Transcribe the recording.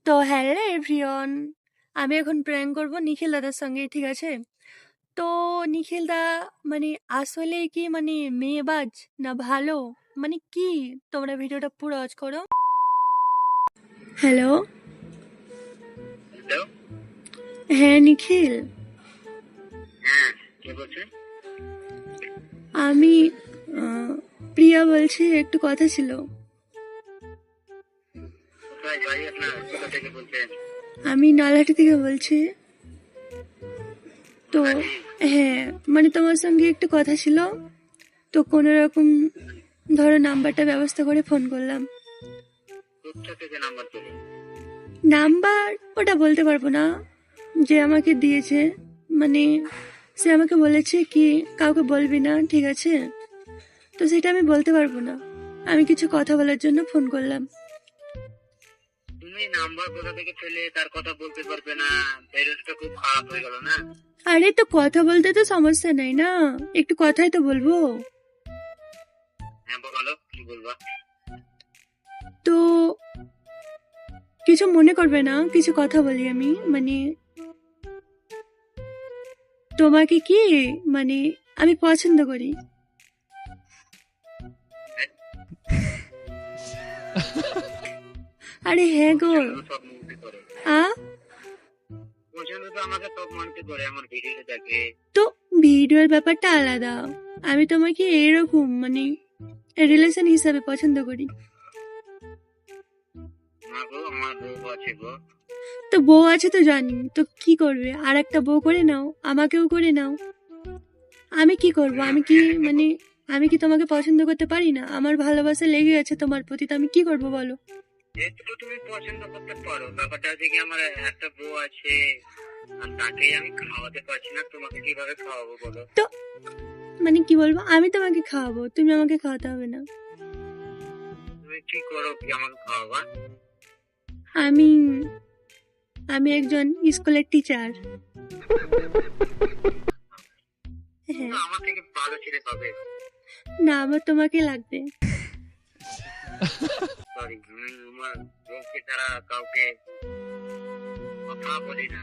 তো hello everyone, আমি এখন প্র্যাঙ্ক করব নিখিল দাদার সঙ্গে, ঠিক আছে? তো নিখিল দা মানে আসলেই কি মানে মেয়েবাজ না ভালো, মানে কি? তোমরা ভিডিওটা পুরো ওয়াচ করো। Hello, hello. হ্যাঁ নিখিল, হ্যাঁ, কে বলছেন? আমি প্রিয়া বলছি, একটু কথা ছিল। কোথায় বাড়ি আপনার? কোথা থেকে বলছেন? আমি নালহাটি থেকে বলছি। তো হ্যাঁ, মানে তোমার সঙ্গে একটু কথা ছিল, তো কোনো রকম ধরো নাম্বারটা ব্যবস্থা করে ফোন করলাম। কোথা থেকে নাম্বার পেলেন? নাম্বার ওটা বলতে পারবো না, যে আমাকে দিয়েছে, মানে সে আমাকে বলেছে কি কাউকে বলবি না, ঠিক আছে? তো সেটা আমি বলতে পারবো না, আমি কিছু কথা বলার জন্য ফোন করলাম। তুমি নাম্বার কোথা থেকে পেলে তার কথা বলতে পারবে না? মেজাজটা খুব খারাপ হয়ে গেল না? আরে তো কথা বলতে তো সমস্যা নাই না, একটু কথাই তো বলবো। হ্যাঁ বলো, কি বলবা? তো কিছু মনে করবে না, কিছু কথা বলি আমি, মানে তোমাকে কি মানে আমি পছন্দ করি। আরে হ্যাঁ গো। পছন্দ সব মানতে করে। আ পছন্দ তো আমাকে সব মানতে করে, আমার ভিডিও দেখে। তো ভিডিওর ব্যাপারটা আলাদা, আমি তোমাকে এরকম মানে রিলেশন হিসাবে পছন্দ করি। মা গো, আমার বউ আছে গো। তো বউ আছে তো জানি, তো কি করবে, আর একটা বউ করে নাও, আমাকেও করে নাও। আমি কি করব, আমি কি মানে আমি কি তোমাকে পছন্দ করতে পারি না? আমার ভালোবাসা লেগে আছে তোমার প্রতি, তো আমি কি করব বলো? যেহেতু তুমি পছন্দ করতে পারো, ব্যাপারটা হচ্ছে কি আমার একটা বউ আছে, আর তাকেই আমি খাওয়াতে পারছি না, তোমাকে কিভাবে খাওয়াবো বলো? তো মানে কি বলবো, আমি তোমাকে খাওয়াবো, তুমি আমাকে খাওয়াতে হবে না। তুমি কি করো কি আমাকে খাওয়াবা? আমি আমি একজন স্কুলের টিচার। হ্যাঁ, আমার থেকে ভালো ছেলে পাবে? না আমার তোমাকে লাগবে। সরি, আমার বউকে ছাড়া কাউকে কথা বলি না।